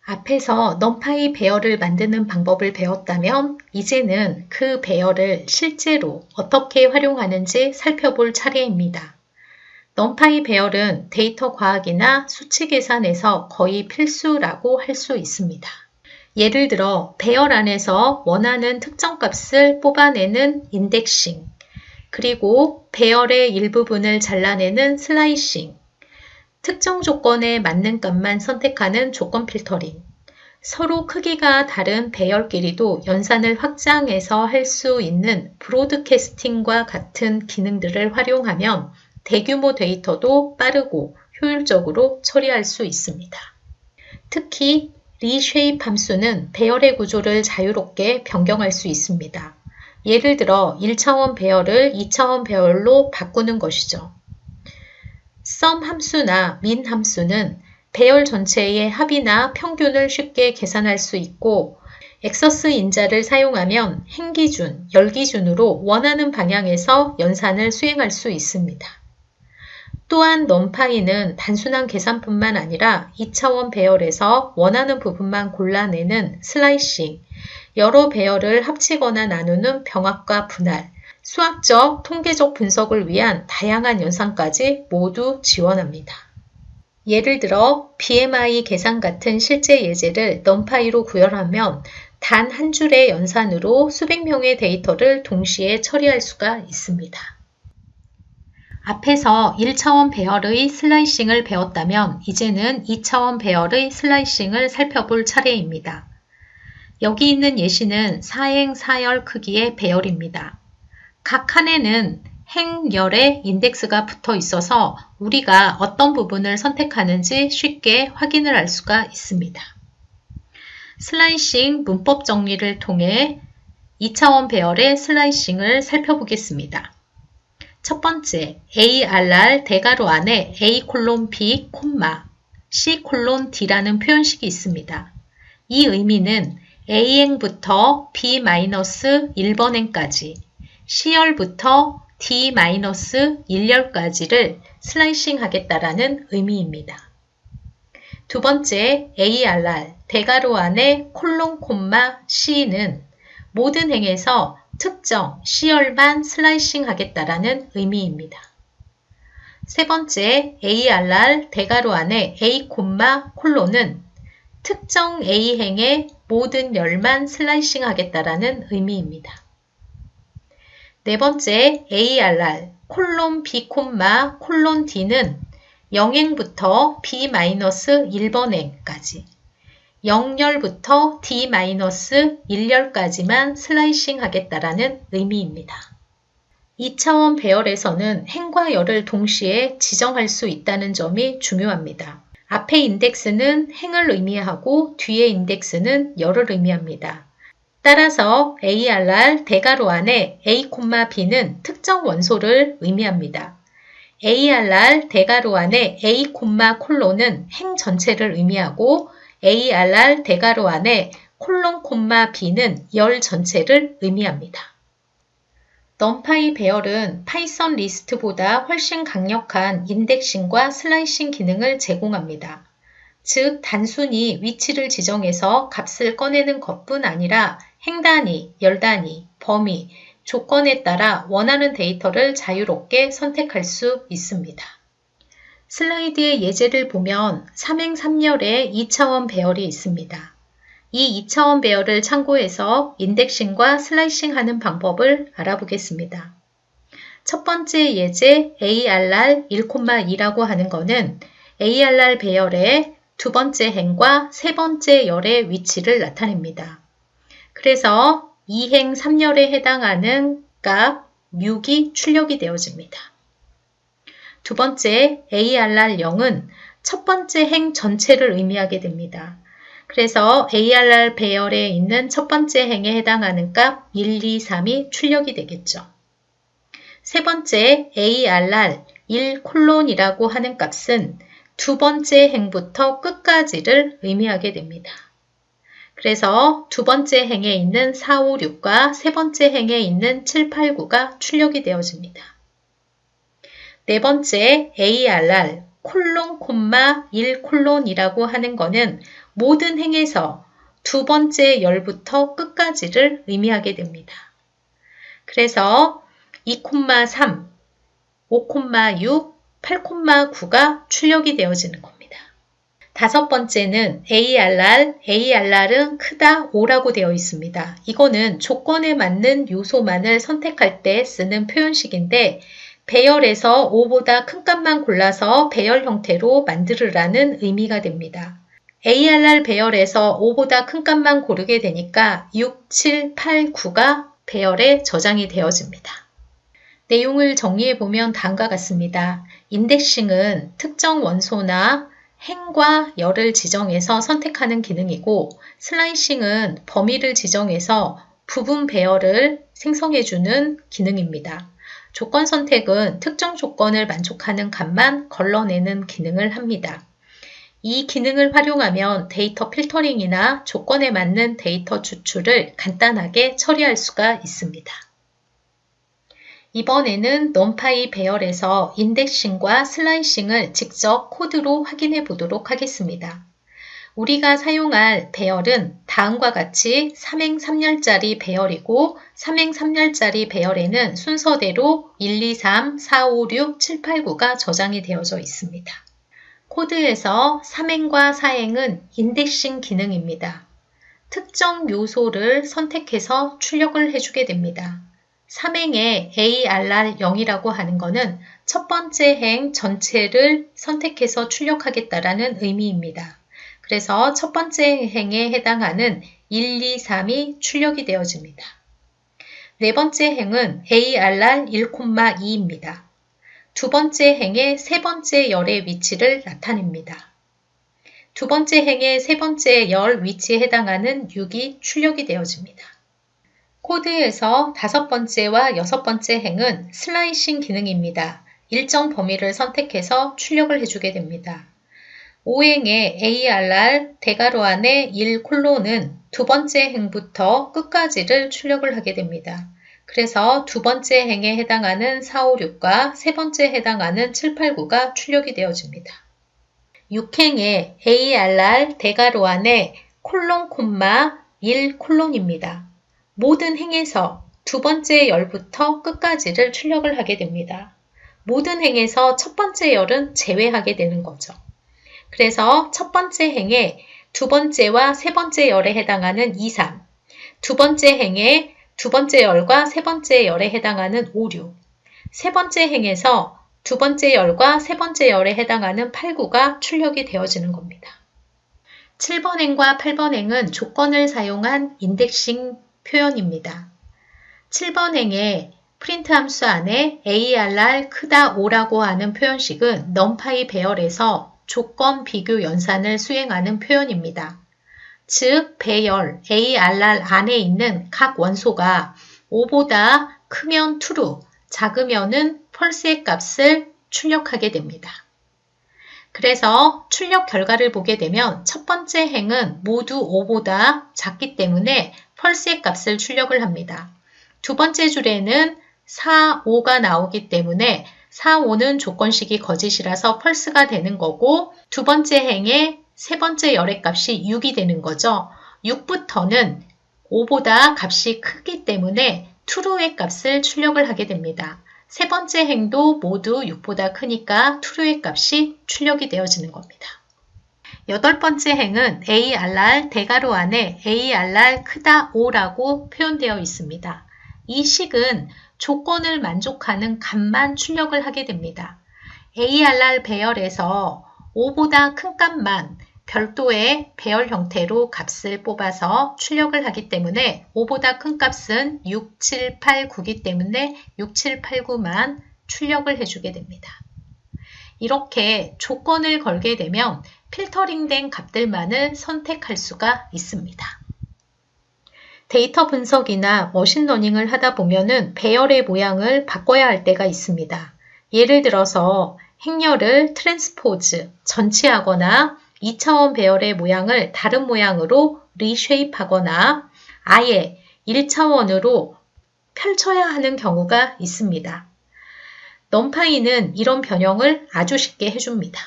앞에서 넘파이 배열을 만드는 방법을 배웠다면 이제는 그 배열을 실제로 어떻게 활용하는지 살펴볼 차례입니다. 넘파이 배열은 데이터 과학이나 수치 계산에서 거의 필수라고 할 수 있습니다. 예를 들어 배열 안에서 원하는 특정 값을 뽑아내는 인덱싱, 그리고 배열의 일부분을 잘라내는 슬라이싱, 특정 조건에 맞는 값만 선택하는 조건 필터링, 서로 크기가 다른 배열끼리도 연산을 확장해서 할 수 있는 브로드캐스팅과 같은 기능들을 활용하면 대규모 데이터도 빠르고 효율적으로 처리할 수 있습니다. 특히 리쉐입 함수는 배열의 구조를 자유롭게 변경할 수 있습니다. 예를 들어 1차원 배열을 2차원 배열로 바꾸는 것이죠. sum 함수나 min 함수는 배열 전체의 합이나 평균을 쉽게 계산할 수 있고 엑서스 인자를 사용하면 행기준, 열기준으로 원하는 방향에서 연산을 수행할 수 있습니다. 또한 넘파이는 단순한 계산뿐만 아니라 2차원 배열에서 원하는 부분만 골라내는 슬라이싱, 여러 배열을 합치거나 나누는 병합과 분할, 수학적, 통계적 분석을 위한 다양한 연산까지 모두 지원합니다. 예를 들어 BMI 계산 같은 실제 예제를 넘파이로 구현하면 단 한 줄의 연산으로 수백 명의 데이터를 동시에 처리할 수가 있습니다. 앞에서 1차원 배열의 슬라이싱을 배웠다면 이제는 2차원 배열의 슬라이싱을 살펴볼 차례입니다. 여기 있는 예시는 사행 사열 크기의 배열입니다. 각 칸에는 행열의 인덱스가 붙어 있어서 우리가 어떤 부분을 선택하는지 쉽게 확인을 할 수가 있습니다. 슬라이싱 문법 정리를 통해 2차원 배열의 슬라이싱을 살펴보겠습니다. 첫 번째, ARR 대괄호 안에 A B, C D라는 표현식이 있습니다. 이 의미는 A행부터 B-1번행까지, C열부터 D-1열까지를 슬라이싱 하겠다라는 의미입니다. 두 번째, ARR 대괄호 안에 C는 모든 행에서 특정 C열만 슬라이싱 하겠다라는 의미입니다. 세 번째, ARR 대괄호 안에 A, 는 특정 A행의 모든 열만 슬라이싱 하겠다라는 의미입니다. 네 번째, ARR B, D는 0행부터 B-1번행까지, 0열부터 D-1열까지만 슬라이싱 하겠다라는 의미입니다. 2차원 배열에서는 행과 열을 동시에 지정할 수 있다는 점이 중요합니다. 앞에 인덱스는 행을 의미하고 뒤에 인덱스는 열을 의미합니다. 따라서 ARR 대괄호 안에 A, B는 특정 원소를 의미합니다. ARR 대괄호 안에 A, 는 행 전체를 의미하고 ARR 대괄호 안에 B는 열 전체를 의미합니다. 넘파이 배열은 파이썬 리스트보다 훨씬 강력한 인덱싱과 슬라이싱 기능을 제공합니다. 즉, 단순히 위치를 지정해서 값을 꺼내는 것뿐 아니라 행 단위, 열 단위, 범위, 조건에 따라 원하는 데이터를 자유롭게 선택할 수 있습니다. 슬라이드의 예제를 보면 3행 3열의 2차원 배열이 있습니다. 이 2차원 배열을 참고해서 인덱싱과 슬라이싱 하는 방법을 알아보겠습니다. 첫 번째 예제 ARR 1,2라고 하는 것은 ARR 배열의 두 번째 행과 세 번째 열의 위치를 나타냅니다. 그래서 2행 3열에 해당하는 값 6이 출력이 되어집니다. 두 번째 ARR 0은 첫 번째 행 전체를 의미하게 됩니다. 그래서 ARR 배열에 있는 첫 번째 행에 해당하는 값 1, 2, 3이 출력이 되겠죠. 세 번째 ARR 1:이라고 하는 값은 두 번째 행부터 끝까지를 의미하게 됩니다. 그래서 두 번째 행에 있는 4, 5, 6과 세 번째 행에 있는 7, 8, 9가 출력이 되어집니다. 네 번째 ARR 콜론 콤마 1 콜론이라고 하는 것은 모든 행에서 두 번째 열부터 끝까지를 의미하게 됩니다. 그래서 2,3, 5,6, 8,9가 출력이 되어지는 겁니다. 다섯 번째는 ARR은 크다 5라고 되어 있습니다. 이거는 조건에 맞는 요소만을 선택할 때 쓰는 표현식인데 배열에서 5보다 큰 값만 골라서 배열 형태로 만들으라는 의미가 됩니다. ARR 배열에서 5보다 큰 값만 고르게 되니까 6, 7, 8, 9가 배열에 저장이 되어집니다. 내용을 정리해보면 다음과 같습니다. 인덱싱은 특정 원소나 행과 열을 지정해서 선택하는 기능이고 슬라이싱은 범위를 지정해서 부분 배열을 생성해주는 기능입니다. 조건 선택은 특정 조건을 만족하는 값만 걸러내는 기능을 합니다. 이 기능을 활용하면 데이터 필터링이나 조건에 맞는 데이터 추출을 간단하게 처리할 수가 있습니다. 이번에는 넘파이 배열에서 인덱싱과 슬라이싱을 직접 코드로 확인해 보도록 하겠습니다. 우리가 사용할 배열은 다음과 같이 3행 3열짜리 배열이고 3행 3열짜리 배열에는 순서대로 1, 2, 3, 4, 5, 6, 7, 8, 9가 저장이 되어져 있습니다. 코드에서 3행과 4행은 인덱싱 기능입니다. 특정 요소를 선택해서 출력을 해주게 됩니다. 3행의 ARR0이라고 하는 것은 첫 번째 행 전체를 선택해서 출력하겠다라는 의미입니다. 그래서 첫 번째 행에 해당하는 1, 2, 3이 출력이 되어집니다. 네 번째 행은 ARR1,2입니다. 두 번째 행의 세 번째 열의 위치를 나타냅니다. 두 번째 행의 세 번째 열 위치에 해당하는 6이 출력이 되어집니다. 코드에서 다섯 번째와 여섯 번째 행은 슬라이싱 기능입니다. 일정 범위를 선택해서 출력을 해주게 됩니다. 5행의 ARR 대괄호 안에 1 콜론은 두 번째 행부터 끝까지를 출력을 하게 됩니다. 그래서 두 번째 행에 해당하는 4, 5, 6과 세 번째에 해당하는 7, 8, 9가 출력이 되어집니다. 6행의 ARR 대괄호 안에 콜론 콤마 1 콜론입니다. 모든 행에서 두 번째 열부터 끝까지를 출력을 하게 됩니다. 모든 행에서 첫 번째 열은 제외하게 되는 거죠. 그래서 첫 번째 행에 두 번째와 세 번째 열에 해당하는 2, 3, 두 번째 행에 두 번째 열과 세 번째 열에 해당하는 5, 6, 세 번째 행에서 두 번째 열과 세 번째 열에 해당하는 8, 9가 출력이 되어지는 겁니다. 7번 행과 8번 행은 조건을 사용한 인덱싱 표현입니다. 7번 행의 프린트 함수 안에 ARR 크다 5라고 하는 표현식은 넘파이 배열에서 조건 비교 연산을 수행하는 표현입니다. 즉, 배열 ARR 안에 있는 각 원소가 5보다 크면 true, 작으면은 false의 값을 출력하게 됩니다. 그래서 출력 결과를 보게 되면 첫 번째 행은 모두 5보다 작기 때문에 false의 값을 출력을 합니다. 두 번째 줄에는 4, 5가 나오기 때문에 4, 5는 조건식이 거짓이라서 false가 되는 거고 두 번째 행의 세 번째 열의 값이 6이 되는 거죠. 6부터는 5보다 값이 크기 때문에 true의 값을 출력을 하게 됩니다. 세 번째 행도 모두 6보다 크니까 true의 값이 출력이 되어지는 겁니다. 여덟 번째 행은 ARR 대괄호 안에 ARR 크다 5라고 표현되어 있습니다. 이 식은 조건을 만족하는 값만 출력을 하게 됩니다. ARR 배열에서 5보다 큰 값만 별도의 배열 형태로 값을 뽑아서 출력을 하기 때문에 5보다 큰 값은 6, 7, 8, 9이기 때문에 6, 7, 8, 9만 출력을 해주게 됩니다. 이렇게 조건을 걸게 되면 필터링된 값들만을 선택할 수가 있습니다. 데이터 분석이나 머신러닝을 하다 보면은 배열의 모양을 바꿔야 할 때가 있습니다. 예를 들어서 행렬을 트랜스포즈, 전치하거나 2차원 배열의 모양을 다른 모양으로 리쉐입하거나 아예 1차원으로 펼쳐야 하는 경우가 있습니다. 넘파이는 이런 변형을 아주 쉽게 해줍니다.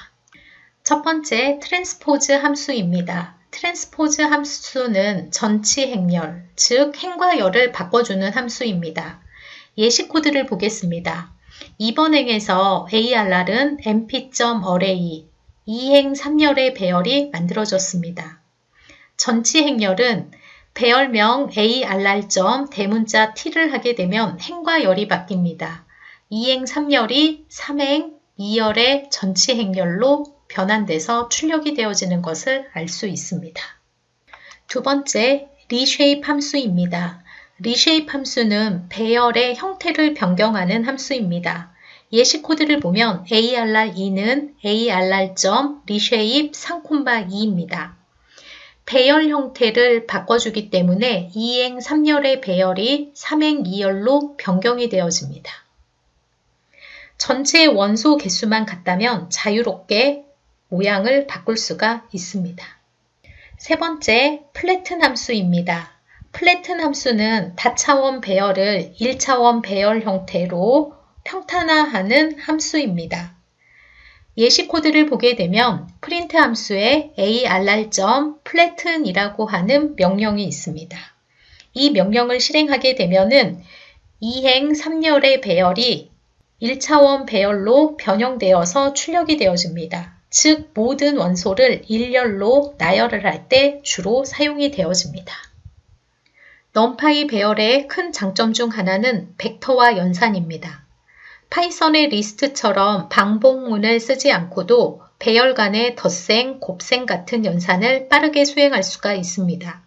첫 번째, 트랜스포즈 함수입니다. 트랜스포즈 함수는 전치 행렬, 즉 행과 열을 바꿔주는 함수입니다. 예시 코드를 보겠습니다. 이번 행에서 ARR은 mp.array, 2행 3열의 배열이 만들어졌습니다. 전치 행렬은 배열명 ARR. 대문자 t를 하게 되면 행과 열이 바뀝니다. 2행 3열이 3행 2열의 전치 행렬로 변환돼서 출력이 되어지는 것을 알 수 있습니다. 두 번째, reshape 함수입니다. reshape 함수는 배열의 형태를 변경하는 함수입니다. 예시 코드를 보면 ARR2는 ARR.reshape 3,2입니다. 배열 형태를 바꿔주기 때문에 2행 3열의 배열이 3행 2열로 변경이 되어집니다. 전체 원소 개수만 같다면 자유롭게 모양을 바꿀 수가 있습니다. 세 번째, 플래튼 함수입니다. 플래튼 함수는 다차원 배열을 1차원 배열 형태로 평탄화하는 함수입니다. 예시 코드를 보게 되면 프린트 함수에 ARR.flatten이라고 하는 명령이 있습니다. 이 명령을 실행하게 되면은 2행 3열의 배열이 1차원 배열로 변형되어서 출력이 되어집니다. 즉 모든 원소를 1열로 나열을 할 때 주로 사용이 되어집니다. 넘파이 배열의 큰 장점 중 하나는 벡터와 연산입니다. 파이썬의 리스트처럼 방법문을 쓰지 않고도 배열 간의 덧셈, 곱셈 같은 연산을 빠르게 수행할 수가 있습니다.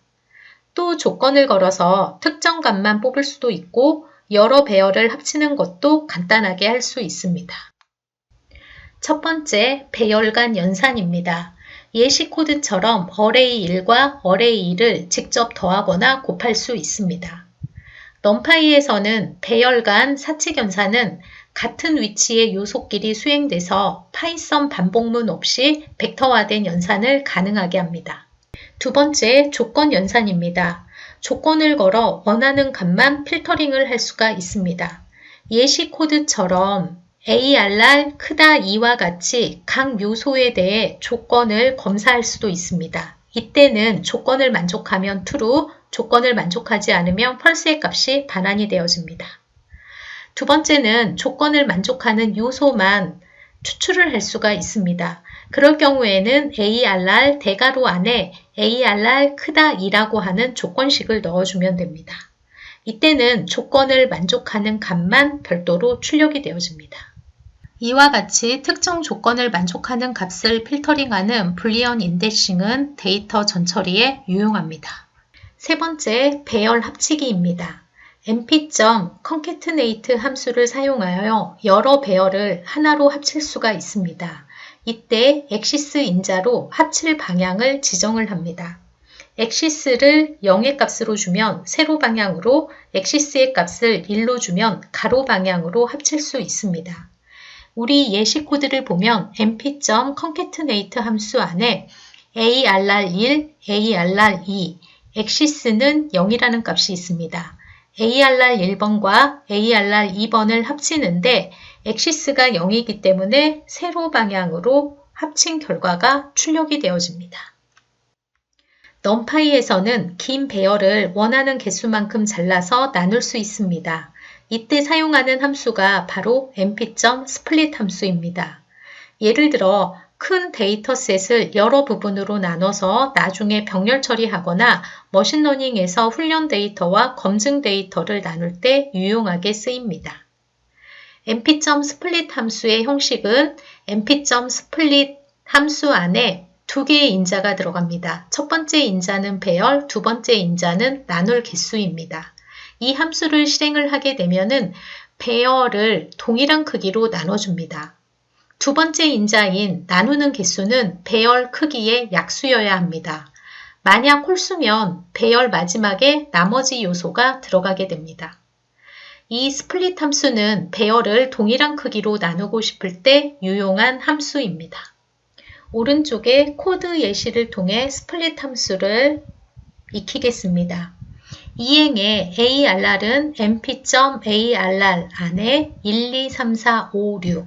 또 조건을 걸어서 특정 값만 뽑을 수도 있고 여러 배열을 합치는 것도 간단하게 할 수 있습니다. 첫 번째, 배열 간 연산입니다. 예시 코드처럼 array 1과 array 2를 직접 더하거나 곱할 수 있습니다. 넘파이에서는 배열 간 사칙 연산은 같은 위치의 요소끼리 수행돼서 파이썬 반복문 없이 벡터화된 연산을 가능하게 합니다. 두 번째, 조건 연산입니다. 조건을 걸어 원하는 값만 필터링을 할 수가 있습니다. 예시 코드처럼 ARR 크다 2와 같이 각 요소에 대해 조건을 검사할 수도 있습니다. 이때는 조건을 만족하면 true, 조건을 만족하지 않으면 false의 값이 반환이 되어집니다. 두 번째는 조건을 만족하는 요소만 추출을 할 수가 있습니다. 그럴 경우에는 ARR 대괄호 안에 ARR 크다 2라고 하는 조건식을 넣어주면 됩니다. 이때는 조건을 만족하는 값만 별도로 출력이 되어집니다. 이와 같이 특정 조건을 만족하는 값을 필터링하는 불리언 인덱싱은 데이터 전처리에 유용합니다. 세 번째, 배열 합치기입니다. mp.concatenate 함수를 사용하여 여러 배열을 하나로 합칠 수가 있습니다. 이때 엑시스 인자로 합칠 방향을 지정을 합니다. 엑시스를 0의 값으로 주면 세로 방향으로, 엑시스의 값을 1로 주면 가로 방향으로 합칠 수 있습니다. 우리 예시 코드를 보면 mp.concatenate 함수 안에 ARR1, ARR2, 엑시스는 0이라는 값이 있습니다. ARR1번과 ARR2번을 합치는데 엑시스가 0이기 때문에 세로 방향으로 합친 결과가 출력이 되어집니다. 넘파이에서는 긴 배열을 원하는 개수만큼 잘라서 나눌 수 있습니다. 이때 사용하는 함수가 바로 mp.split 함수입니다. 예를 들어 큰 데이터셋을 여러 부분으로 나눠서 나중에 병렬 처리하거나 머신러닝에서 훈련 데이터와 검증 데이터를 나눌 때 유용하게 쓰입니다. mp.split 함수의 형식은 mp.split 함수 안에 두 개의 인자가 들어갑니다. 첫 번째 인자는 배열, 두 번째 인자는 나눌 개수입니다. 이 함수를 실행을 하게 되면은 배열을 동일한 크기로 나눠줍니다. 두 번째 인자인 나누는 개수는 배열 크기의 약수여야 합니다. 만약 홀수면 배열 마지막에 나머지 요소가 들어가게 됩니다. 이 스플릿 함수는 배열을 동일한 크기로 나누고 싶을 때 유용한 함수입니다. 오른쪽에 코드 예시를 통해 스플릿 함수를 익히겠습니다. 이행의 ARR은 mp.ARR 안에 1, 2, 3, 4, 5, 6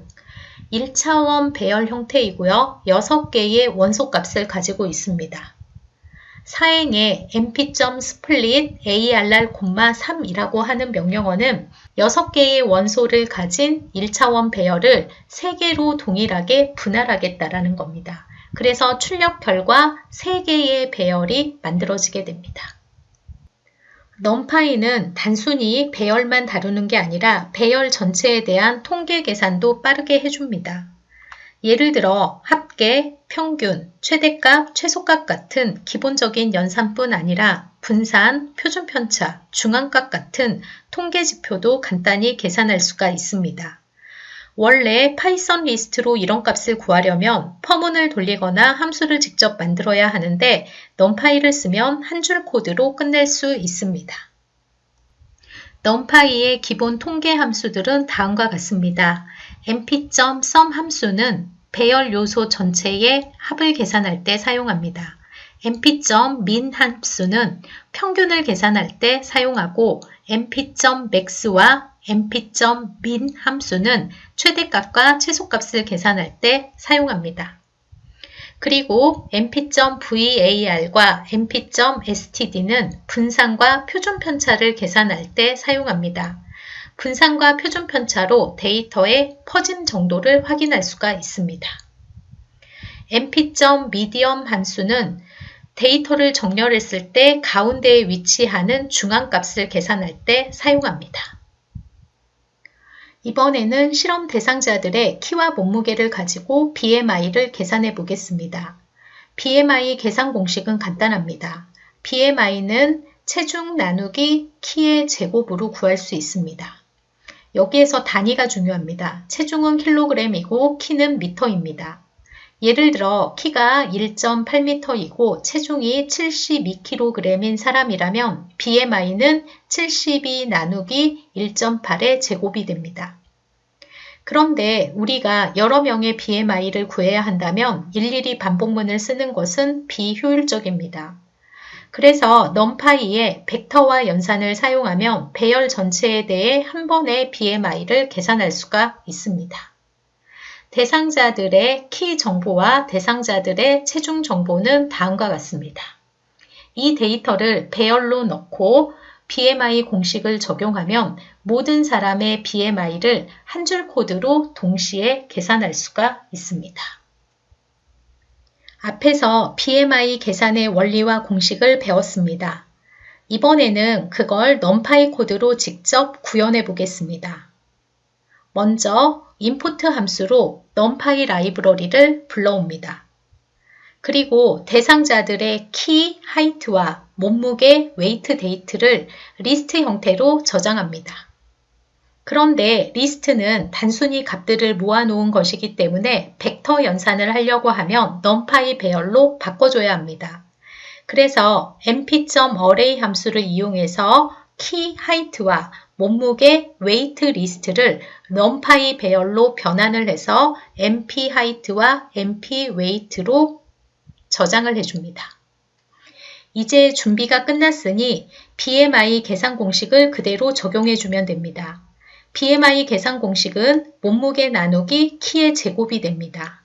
1차원 배열 형태이고요. 6개의 원소값을 가지고 있습니다. 사행의 mp.split ARR, 3이라고 하는 명령어는 6개의 원소를 가진 1차원 배열을 3개로 동일하게 분할하겠다라는 겁니다. 그래서 출력 결과 3개의 배열이 만들어지게 됩니다. numpy는 단순히 배열만 다루는 게 아니라 배열 전체에 대한 통계 계산도 빠르게 해줍니다. 예를 들어 합계, 평균, 최대값, 최소값 같은 기본적인 연산뿐 아니라 분산, 표준편차, 중앙값 같은 통계 지표도 간단히 계산할 수가 있습니다. 원래 파이썬 리스트로 이런 값을 구하려면 퍼문을 돌리거나 함수를 직접 만들어야 하는데 numpy를 쓰면 한 줄 코드로 끝낼 수 있습니다. numpy의 기본 통계 함수들은 다음과 같습니다. mp.sum 함수는 배열 요소 전체의 합을 계산할 때 사용합니다. mp.min 함수는 평균을 계산할 때 사용하고 mp.max와 mp.min 함수는 최대값과 최소값을 계산할 때 사용합니다. 그리고 mp.var과 mp.std는 분산과 표준편차를 계산할 때 사용합니다. 분산과 표준편차로 데이터의 퍼짐 정도를 확인할 수가 있습니다. mp.median 함수는 데이터를 정렬했을 때 가운데에 위치하는 중앙값을 계산할 때 사용합니다. 이번에는 실험 대상자들의 키와 몸무게를 가지고 BMI를 계산해 보겠습니다. BMI 계산 공식은 간단합니다. BMI는 체중 나누기 키의 제곱으로 구할 수 있습니다. 여기에서 단위가 중요합니다. 체중은 킬로그램이고 키는 미터입니다. 예를 들어 키가 1.8m이고 체중이 72kg인 사람이라면 BMI는 72 나누기 1.8의 제곱이 됩니다. 그런데 우리가 여러 명의 BMI를 구해야 한다면 일일이 반복문을 쓰는 것은 비효율적입니다. 그래서 numpy에 벡터와 연산을 사용하면 배열 전체에 대해 한 번에 BMI를 계산할 수가 있습니다. 대상자들의 키 정보와 대상자들의 체중 정보는 다음과 같습니다. 이 데이터를 배열로 넣고 BMI 공식을 적용하면 모든 사람의 BMI를 한 줄 코드로 동시에 계산할 수가 있습니다. 앞에서 BMI 계산의 원리와 공식을 배웠습니다. 이번에는 그걸 numpy 코드로 직접 구현해 보겠습니다. 먼저 import 함수로 numpy 라이브러리를 불러옵니다. 그리고 대상자들의 키, 하이트와 몸무게, 웨이트 데이트를 리스트 형태로 저장합니다. 그런데 리스트는 단순히 값들을 모아놓은 것이기 때문에 벡터 연산을 하려고 하면 numpy 배열로 바꿔줘야 합니다. 그래서 mp.array 함수를 이용해서 키, 하이트와 몸무게, 웨이트 리스트를 numpy 배열로 변환을 해서 mp 하이트와 mp 웨이트로 저장을 해줍니다. 이제 준비가 끝났으니 BMI 계산 공식을 그대로 적용해주면 됩니다. BMI 계산 공식은 몸무게 나누기 키의 제곱이 됩니다.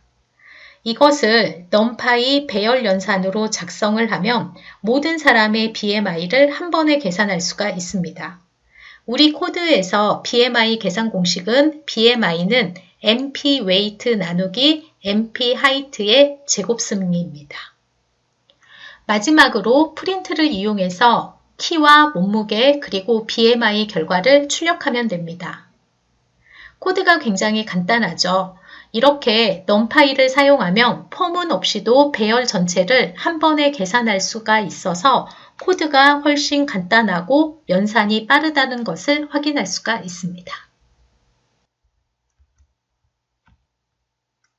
이것을 numpy 배열 연산으로 작성을 하면 모든 사람의 BMI를 한 번에 계산할 수가 있습니다. 우리 코드에서 BMI 계산 공식은 BMI는 mp weight 나누기 mp height의 제곱승리입니다. 마지막으로 프린트를 이용해서 키와 몸무게 그리고 BMI 결과를 출력하면 됩니다. 코드가 굉장히 간단하죠. 이렇게 numpy를 사용하면 포문 없이도 배열 전체를 한 번에 계산할 수가 있어서 코드가 훨씬 간단하고 연산이 빠르다는 것을 확인할 수가 있습니다.